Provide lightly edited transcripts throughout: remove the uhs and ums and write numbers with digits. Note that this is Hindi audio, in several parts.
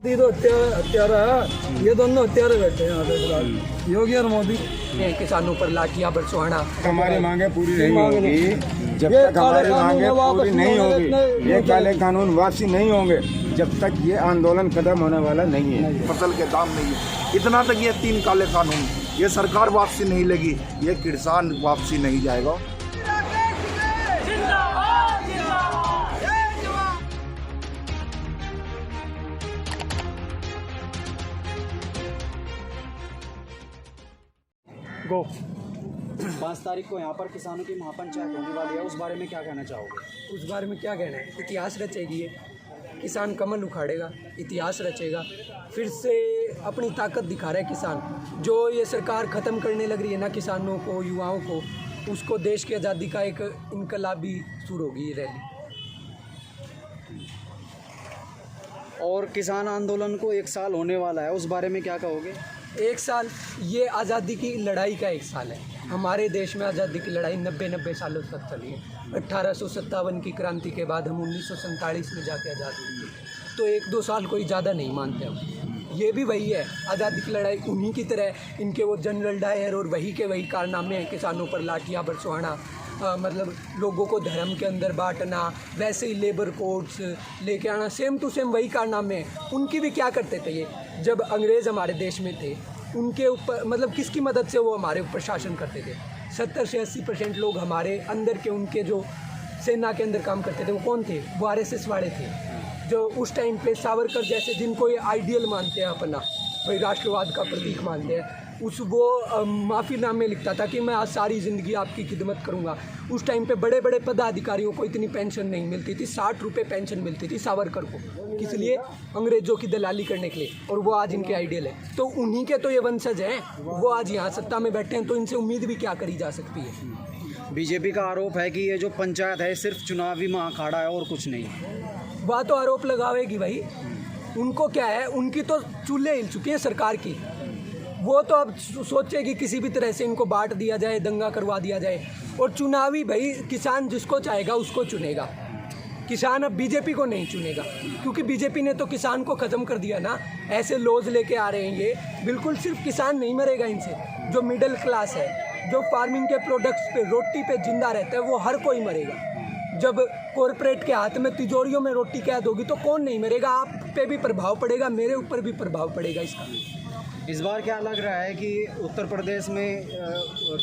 तो हत्यारा है, ये दोनों हत्यारे बैठे हैं यहाँ पे फिलहाल, योगी और मोदी। किसानों पर लाठियां बरसवाना, हमारी मांगे पूरी नहीं होगी जब तक हमारी मांगे पूरी नहीं होगी, ये काले कानून वापसी नहीं होंगे जब तक ये आंदोलन खत्म होने वाला नहीं है। फसल के दाम नहीं है, इतना तक ये 3 काले कानून, ये सरकार वापसी नहीं लेगी, ये किसान वापसी नहीं जाएगा। गो 5 तारीख को यहाँ पर किसानों की महापंचायत होने वाली है, उस बारे में क्या कहना चाहोगे? उस बारे में क्या कहना है? इतिहास रचेगी ये, किसान कमल उखाड़ेगा, इतिहास रचेगा, फिर से अपनी ताकत दिखा रहा है किसान। जो ये सरकार ख़त्म करने लग रही है ना किसानों को, युवाओं को, उसको देश की आज़ादी का एक इनकलाबी शुरू होगी ये रैली। और किसान आंदोलन को 1 साल होने वाला है, उस बारे में क्या कहोगे? 1 साल, ये आज़ादी की लड़ाई का 1 साल है। हमारे देश में आज़ादी की लड़ाई 90 सालों तक चली है। 1857 की क्रांति के बाद हम 1947 में जाके आज़ाद हुए, तो 1-2 साल कोई ज़्यादा नहीं मानते हम। ये भी वही है, आज़ादी की लड़ाई उन्हीं की तरह, इनके वो जनरल डायर और वही के वही कारनामे हैं, किसानों पर लाठियाँ बरसवाना, मतलब लोगों को धर्म के अंदर बांटना, वैसे ही लेबर कोड्स लेके आना, सेम टू सेम वही कारनामे हैं। उनकी भी क्या करते थे ये, जब अंग्रेज़ हमारे देश में थे, उनके ऊपर मतलब किसकी मदद से वो हमारे ऊपर शासन करते थे? 70 से 80% लोग हमारे अंदर के, उनके जो सेना के अंदर काम करते थे वो कौन थे? वो RSS वाले थे, जो उस टाइम पे सावरकर जैसे, जिनको ये आइडियल मानते हैं अपना, भाई राष्ट्रवाद का प्रतीक मानते हैं, उस वो माफ़ीनामे लिखता था कि मैं आज सारी ज़िंदगी आपकी खिदमत करूंगा। उस टाइम पे बड़े बड़े पदाधिकारियों को इतनी पेंशन नहीं मिलती थी, 60 रुपये पेंशन मिलती थी सावरकर को, किस लिए? अंग्रेज़ों की दलाली करने के लिए, और वो आज इनके आइडियल है। तो उन्हीं के तो ये वंशज हैं, वो आज यहाँ सत्ता में बैठे हैं, तो इनसे उम्मीद भी क्या करी जा सकती है? बीजेपी का आरोप है कि ये जो पंचायत है सिर्फ चुनावी महाअखाड़ा है और कुछ नहीं। वह तो आरोप लगावेगी भाई, उनको क्या है, उनकी तो चूल्हे हिल चुकी हैं सरकार की। वो तो अब सोचेगी किसी भी तरह से इनको बांट दिया जाए, दंगा करवा दिया जाए। और चुनावी भाई, किसान जिसको चाहेगा उसको चुनेगा, किसान अब बीजेपी को नहीं चुनेगा, क्योंकि बीजेपी ने तो किसान को ख़त्म कर दिया ना। ऐसे लॉज लेके आ रहे हैं ये, बिल्कुल सिर्फ किसान नहीं मरेगा इनसे, जो मिडिल क्लास है, जो फार्मिंग के प्रोडक्ट्स पे, रोटी पे जिंदा रहता है, वो हर कोई मरेगा। जब कॉरपोरेट के हाथ में तिजोरियों में रोटी कैद होगी तो कौन नहीं मरेगा? आप पे भी प्रभाव पड़ेगा, मेरे ऊपर भी प्रभाव पड़ेगा इसका। इस बार क्या लग रहा है कि उत्तर प्रदेश में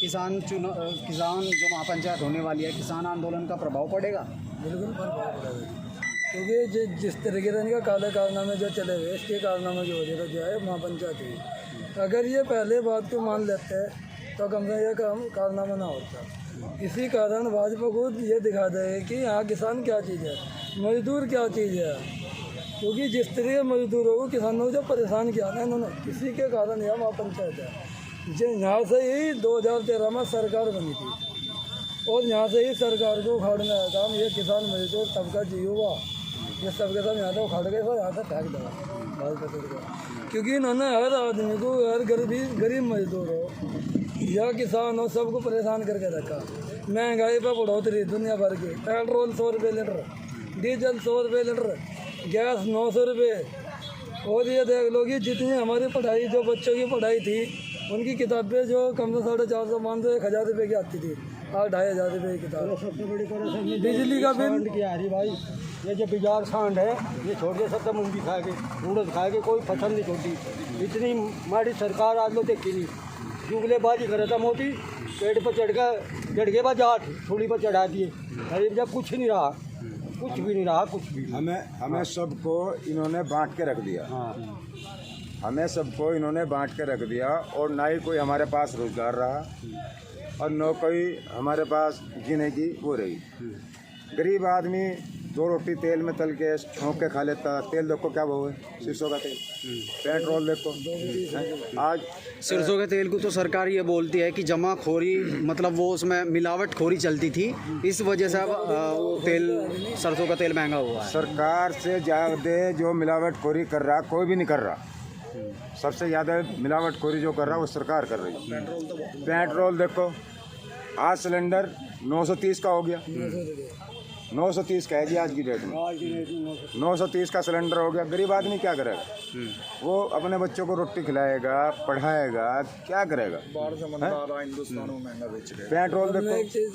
किसान जो महापंचायत होने वाली है, किसान आंदोलन का प्रभाव पड़ेगा? बिल्कुल प्रभाव पड़ेगा, क्योंकि जिस तरीके से इनका काले कारनामे जो चले हुए, इसके कारनामे की वजह से जो है महापंचायत हुई। अगर ये पहले बात को मान लेते हैं तो कम से कम ये काम कारनामा ना होता। इसी कारण भाजपा को ये दिखा दे कि यहाँ किसान क्या चीज़ है, मजदूर क्या चीज़ है, क्योंकि जिस तरह के मजदूरों को, किसानों को जब परेशान किया ना इन्होंने, इसी के कारण यह महापंचायत है। जो यहाँ से ही 2013 में सरकार बनी थी, और यहाँ से ही सरकार को उखाड़ने का काम ये किसान मजदूर तबका जी हुआ, ये सबके सब यहाँ से उखाड़ गए, तो यहाँ से फेंक देगा भाजपा सरकार। क्योंकि इन्होंने हर आदमी को, हर गरीब मजदूर हो या किसान हो, सबको परेशान करके रखा। महंगाई पर बढ़ोतरी दुनिया भर की, पेट्रोल 100 रुपये लीटर, डीजल 100 रुपये लीटर, गैस 900 रुपये। और ये देख लो कि जितनी हमारी पढ़ाई, जो बच्चों की पढ़ाई थी, उनकी किताबें जो कम से 450-500 1,000 रुपये की आती थी, आज 2,500 रुपये की किताब। सबसे बड़ी परेशानी बिजली का बिल क्या है भाई, ये जो बिजार सांड है, ये छोड़ के सब मूंगी खा के, उड़द खा के, कोई फसल नहीं छोड़ी। इतनी माड़ी सरकार आज लोग देखी नहीं, जुगलेबाजी करे था मोदी, पेड़ पर चढ़ के बाद जाट थोड़ी पर चढ़ा दिए, गरीब जब कुछ नहीं रहा, कुछ भी नहीं रहा, कुछ भी। हमें सबको इन्होंने बांट के रख दिया। हमें सबको इन्होंने बांट के रख दिया, और ना ही कोई हमारे पास रोजगार रहा, और न कोई हमारे पास जीने की वो रही। गरीब आदमी 2 रोटी तेल में तल के छोंक के खा लेता। तेल देखो क्या भाव है, सरसों का तेल, पेट्रोल देखो। आज सरसों के तेल को तो सरकार ये बोलती है कि जमाखोरी, मतलब वो उसमें मिलावटखोरी चलती थी, इस वजह से अब तेल, सरसों का तेल महंगा हुआ है। सरकार से ज़्यादा जो मिलावटखोरी कर रहा कोई भी नहीं कर रहा। सबसे ज़्यादा मिलावटखोरी जो कर रहा वो सरकार कर रही है। पेट्रोल देखो, आज सिलेंडर 930 का हो गया, 930 का है जी आज की डेट में। 930 का सिलेंडर हो गया, गरीब आदमी क्या करेगा? वो अपने बच्चों को रोटी खिलाएगा, पढ़ाएगा, क्या करेगा? हिंदुस्तान में महंगा बेच रहे हैं। पेट्रोल मैं एक देखो चीज़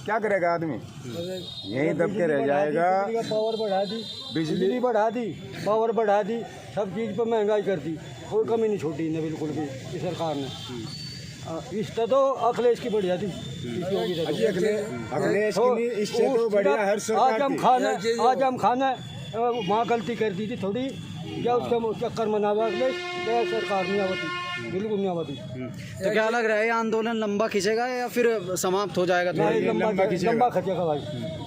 क्या करेगा आदमी, अगर यहीं दब के रह जाएगा। बिजली का पावर बढ़ा दी, बिजली बिजली बढ़ा दी, पावर बढ़ा दी, सब चीज़ पर महंगाई कर दी, कोई कमी नहीं छोड़ी इन्हें बिल्कुल भी इस सरकार ने। इससे तो अखिलेश की बढ़िया थी, इस योगी से तो। अखिलेश की नहीं, इससे तो बढ़िया हर सरकार की। आज हम खाना वहाँ गलती कर दी थी थोड़ी, या उसका चक्कर मनावा अखिलेश, क्या सरकार नहीं आवती, बिल्कुल नहीं आवती। तो क्या लग रहा है ये आंदोलन लंबा खिंचेगा या फिर समाप्त हो जाएगा? नहीं, लंबा खिंचेगा भाई।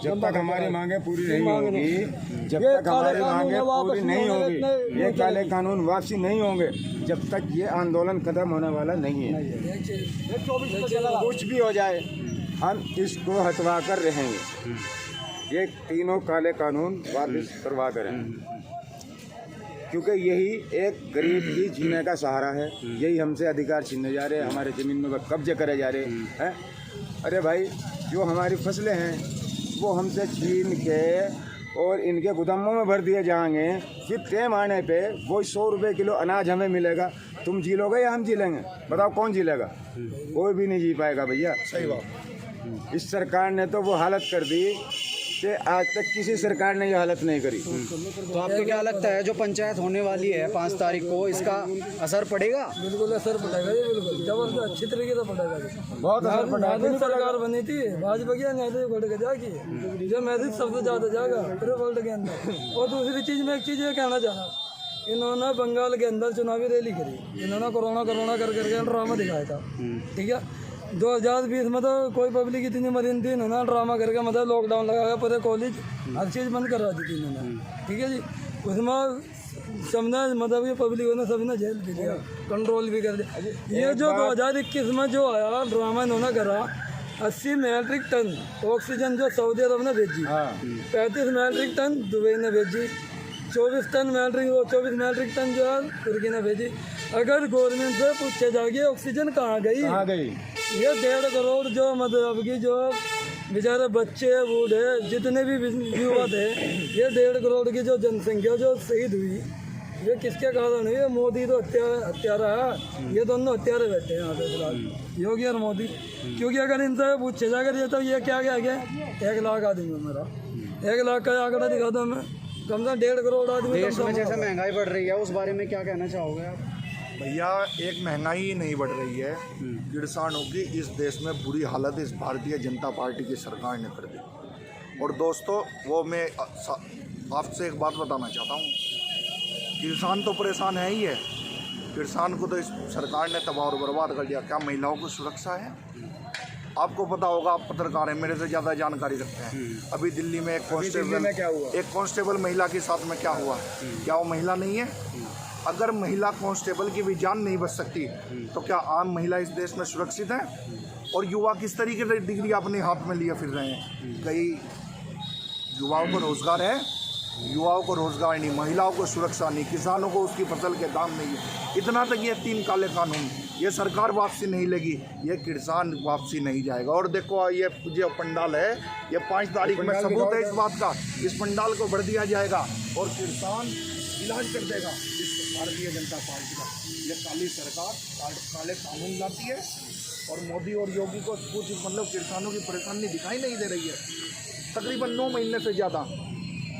जब तक हमारी मांगे पूरी नहीं मांग होगी, नहीं। जब ये तक हमारी काले मांगे कानून वापस पूरी नहीं नहीं होने होगी, देते, ये काले कानून वापसी नहीं होंगे, जब तक ये आंदोलन खत्म होने वाला नहीं है। एक चीज़ ये 24 को चला। कुछ भी हो जाए हम इसको हटवा कर रहेंगे। ये तीनों काले कानून वापस करवा कर रहेंगे, क्योंकि यही एक गरीब की जीने का सहारा है। यही हमसे अधिकार छीनने जा रहे हैं, हमारे ज़मीन में कब्जे करे जा रहे हैं। अरे भाई, जो हमारी फसलें हैं वो हमसे छीन के और इनके गोदामों में भर दिए जाएंगे, फिर टाइम आने पे वो 100 रुपये किलो अनाज हमें मिलेगा। तुम जी लोगे या हम जी लेंगे? बताओ कौन जी लेगा? कोई भी नहीं जी पाएगा भैया। सही बात। इस सरकार ने तो वो हालत कर दी कि आज तक किसी सरकार ने ये हालत नहीं करी। तो आपको क्या लगता है जो पंचायत होने वाली है 5 तारीख को, इसका असर पड़ेगा? बिल्कुल असर पड़ेगा, ये बिल्कुल जबरदस्त अच्छी तरीके से पड़ेगा। बहुत असर पड़ा। नादिर सरकार बनी थी भाजपा की, नादिर वोट के जाके जो मैजिक सबसे ज़्यादा जाएगा पूरे वर्ल्ड के अंदर। और दूसरी चीज़ मैं एक चीज़ ये कहना चाह रहा, इन्होंने बंगाल के अंदर चुनावी रैली करी, इन्होंने कोरोना कर करके ड्रामा दिखाया था, ठीक है। 2020 में तो कोई पब्लिक इतनी मरी थी, इन्होंने ड्रामा करके मतलब लॉकडाउन लगाया, पूरे कॉलेज हर चीज़ बंद करवा दी थी इन्होंने, ठीक है जी। उसमें सबने मतलब ये पब्लिक ने सबने जेल भी दिया, कंट्रोल भी कर दिया। ये जो 2021 में जो आया ड्रामा इन्होंने करा, 80 मैट्रिक टन ऑक्सीजन जो सऊदी अरब ने भेजी, 35 मैट्रिक टन दुबई ने भेजी, 24 मैट्रिक टन जो है तुर्की ने भेजी। अगर गवर्नमेंट से पूछे जाएगी ऑक्सीजन कहाँ गई? ये 1.5 करोड़ जो मतलब कि जो बेचारे बच्चे बूढ़े जितने भी युवा थे, ये 1.5 करोड़ की जो जनसंख्या जो शहीद हुई, ये किसके कारण हुई? ये मोदी तो हत्यारा है, ये दोनों हत्यारे बैठे हैं यहाँ पे फिलहाल, योगी और मोदी। क्योंकि अगर इनसे पूछे जाकर ये तो ये क्या गया 1 लाख आदमी मेरा 1 लाख का आंकड़ा दिखा दो हमें, कम से कम 1.5 करोड़ आदमी। देश में जैसे महंगाई बढ़ रही है उस बारे में क्या कहना चाहोगे आप? भैया, एक महंगाई नहीं बढ़ रही है, किसानों की इस देश में बुरी हालत इस भारतीय जनता पार्टी की सरकार ने कर दी। और दोस्तों, वो मैं आपसे एक बात बताना चाहता हूँ, किसान तो परेशान है ही है, किसान को तो इस सरकार ने तबाह और बर्बाद कर दिया। क्या महिलाओं की सुरक्षा है? आपको पता होगा, आप पत्रकार हैं, मेरे से ज़्यादा जानकारी रखते हैं। अभी दिल्ली में एक कांस्टेबल महिला के साथ में क्या हुआ? क्या वो महिला नहीं है? अगर महिला कांस्टेबल की भी जान नहीं बच सकती तो क्या आम महिला इस देश में सुरक्षित है? और युवा किस तरीके से डिग्री अपने हाथ में लिए फिर रहे हैं? कई युवाओं को रोजगार है, युवाओं को रोजगार नहीं, महिलाओं को सुरक्षा नहीं, किसानों को उसकी फसल के दाम नहीं है। इतना तक ये 3 काले कानून, ये सरकार वापसी नहीं लेगी, ये किसान वापसी नहीं जाएगा। और देखो, ये जो पंडाल है, ये 5 तारीख में सबूत है इस बात का, इस पंडाल को भर दिया जाएगा और किसान इलाज कर देगा इस भारतीय जनता पार्टी का। ये काली सरकार काले कानून लाती है और मोदी और योगी को कुछ मतलब किसानों की परेशानी दिखाई नहीं दे रही है। तकरीबन 9 महीने से ज़्यादा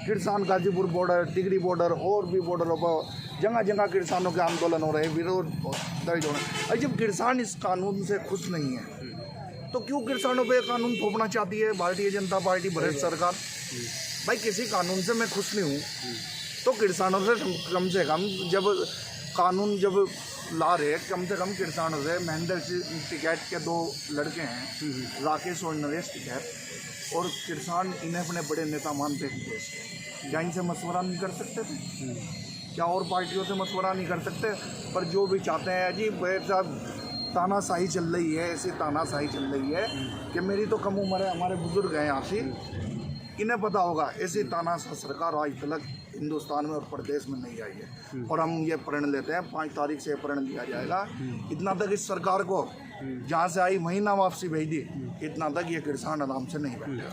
किसान गाजीपुर बॉर्डर, टिगरी बॉर्डर और भी बॉर्डरों पर जगह जगह किसानों के आंदोलन हो रहे हैं, विरोध दर्ज हो रहे हैं। और जब किसान इस कानून से खुश नहीं है तो क्यों किसानों पे कानून थोपना चाहती है भारतीय जनता पार्टी, भारत सरकार? भाई, किसी कानून से मैं खुश नहीं हूँ तो किसानों से कम जब कानून जब ला रहे, कम से कम किसानों से महेंद्र सिंह टिकैत के 2 लड़के हैं, राकेश और नरेश टिकैत, और किसान इन्हें अपने बड़े नेता मानते हैं देश के। क्या इनसे मशवरा नहीं कर सकते थे? क्या और पार्टियों से मशवरा नहीं कर सकते? पर जो भी चाहते हैं जी, साहब तानाशाही चल रही है, ऐसी तानाशाही चल रही है कि मेरी तो कम उम्र है, हमारे बुजुर्ग हैं यहाँ से, इन्हें पता होगा। ऐसी तानाशाह सरकार आज तक हिंदुस्तान में और प्रदेश में नहीं आई है। और हम ये प्रण लेते हैं 5 तारीख से प्रण लिया जाएगा। इतना तक इस सरकार को जहाँ से आई महीना वापसी भेज दी, इतना तक ये किसान आराम से नहीं बैठेगा।